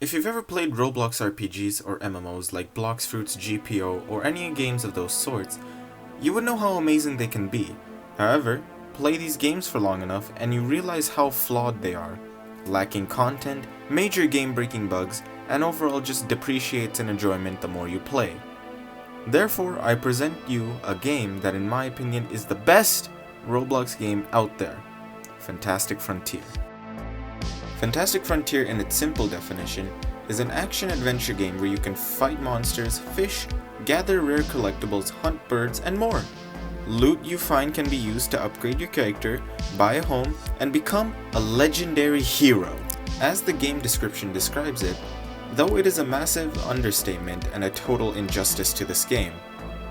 If you've ever played Roblox RPGs or MMOs like Blox Fruits GPO or any games of those sorts, you would know how amazing they can be. However, play these games for long enough and you realize how flawed they are, lacking content, major game-breaking bugs, and overall just depreciates in enjoyment the more you play. Therefore, I present you a game that in my opinion is the best Roblox game out there, Fantastic Frontier. Fantastic Frontier, in its simple definition, is an action-adventure game where you can fight monsters, fish, gather rare collectibles, hunt birds, and more. Loot you find can be used to upgrade your character, buy a home, and become a legendary hero. As the game description describes it, though it is a massive understatement and a total injustice to this game,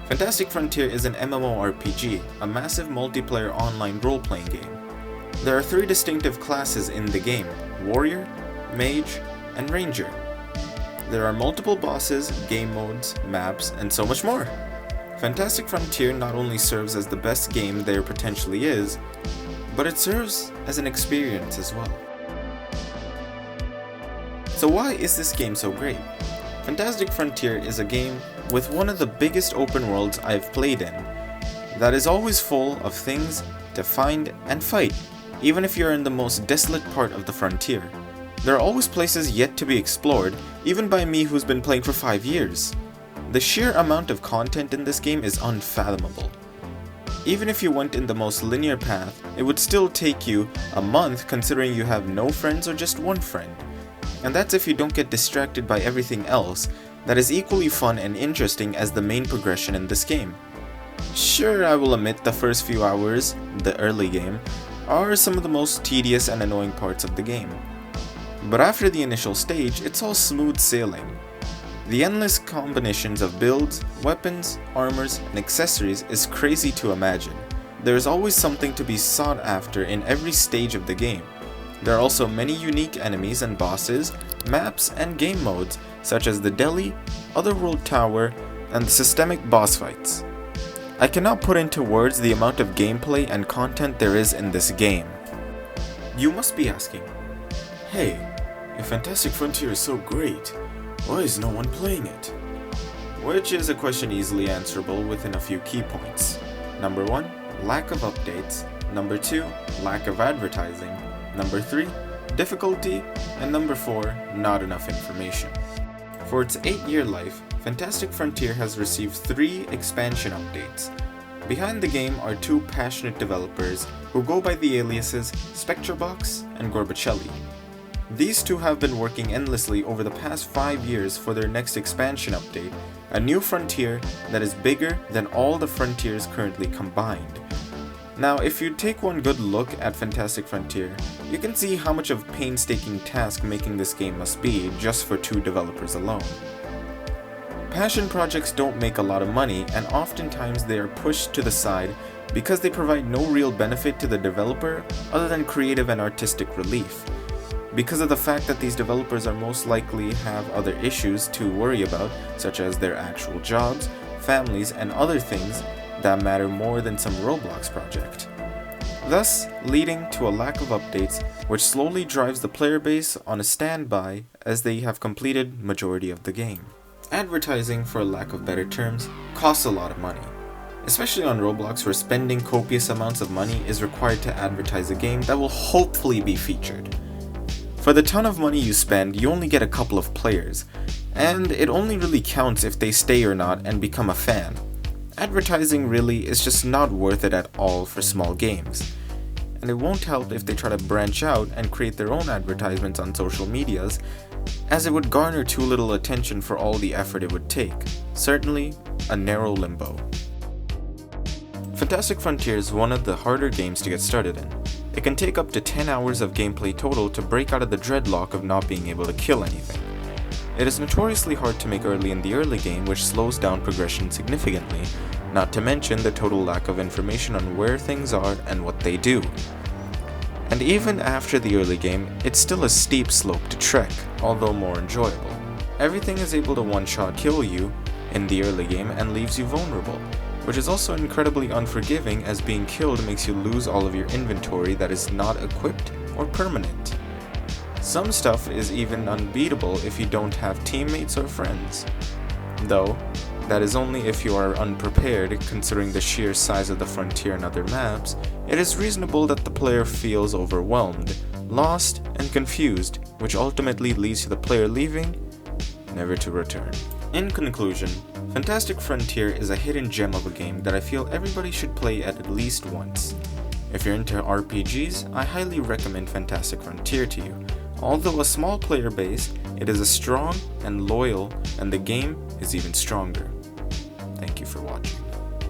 Fantastic Frontier is an MMORPG, a massive multiplayer online role-playing game. There are 3 distinctive classes in the game: Warrior, Mage, and Ranger. There are multiple bosses, game modes, maps, and so much more. Fantastic Frontier not only serves as the best game there potentially is, but it serves as an experience as well. So why is this game so great? Fantastic Frontier is a game with one of the biggest open worlds I've played in, that is always full of things to find and fight, even if you're in the most desolate part of the frontier. There are always places yet to be explored, even by me who's been playing for 5 years. The sheer amount of content in this game is unfathomable. Even if you went in the most linear path, it would still take you a month considering you have no friends or just one friend. And that's if you don't get distracted by everything else that is equally fun and interesting as the main progression in this game. Sure, I will admit the first few hours, the early game, are some of the most tedious and annoying parts of the game. But after the initial stage, it's all smooth sailing. The endless combinations of builds, weapons, armors, and accessories is crazy to imagine. There is always something to be sought after in every stage of the game. There are also many unique enemies and bosses, maps, and game modes, such as the Deli, Otherworld Tower, and the systemic boss fights. I cannot put into words the amount of gameplay and content there is in this game. You must be asking, hey, if Fantastic Frontier is so great, why is no one playing it? Which is a question easily answerable within a few key points. Number 1, lack of updates. Number 2, lack of advertising. Number 3, difficulty. And number 4, not enough information. For its 8-year life, Fantastic Frontier has received 3 expansion updates. Behind the game are 2 passionate developers who go by the aliases Spectrebox and Gorbacelli. These 2 have been working endlessly over the past 5 years for their next expansion update, a new frontier that is bigger than all the frontiers currently combined. Now, if you take one good look at Fantastic Frontier, you can see how much of a painstaking task making this game must be just for 2 developers alone. Passion projects don't make a lot of money, and oftentimes they are pushed to the side because they provide no real benefit to the developer other than creative and artistic relief. Because of the fact that these developers are most likely have other issues to worry about, such as their actual jobs, families, and other things that matter more than some Roblox project. Thus, leading to a lack of updates, which slowly drives the player base on a standby as they have completed majority of the game. Advertising, for lack of better terms, costs a lot of money, especially on Roblox where spending copious amounts of money is required to advertise a game that will hopefully be featured. For the ton of money you spend, you only get a couple of players, and it only really counts if they stay or not and become a fan. Advertising really is just not worth it at all for small games, and it won't help if they try to branch out and create their own advertisements on social medias, as it would garner too little attention for all the effort it would take. Certainly, a narrow limbo. Fantastic Frontier is one of the harder games to get started in. It can take up to 10 hours of gameplay total to break out of the dreadlock of not being able to kill anything. It is notoriously hard to make early in the early game, which slows down progression significantly, not to mention the total lack of information on where things are and what they do. And even after the early game, it's still a steep slope to trek, although more enjoyable. Everything is able to one-shot kill you in the early game and leaves you vulnerable, which is also incredibly unforgiving as being killed makes you lose all of your inventory that is not equipped or permanent. Some stuff is even unbeatable if you don't have teammates or friends. Though, that is only if you are unprepared. Considering the sheer size of the frontier and other maps, it is reasonable that the player feels overwhelmed, lost, and confused, which ultimately leads to the player leaving, never to return. In conclusion, Fantastic Frontier is a hidden gem of a game that I feel everybody should play at least once. If you're into RPGs, I highly recommend Fantastic Frontier to you. Although a small player base, it is a strong and loyal, and the game is even stronger. Thank you for watching.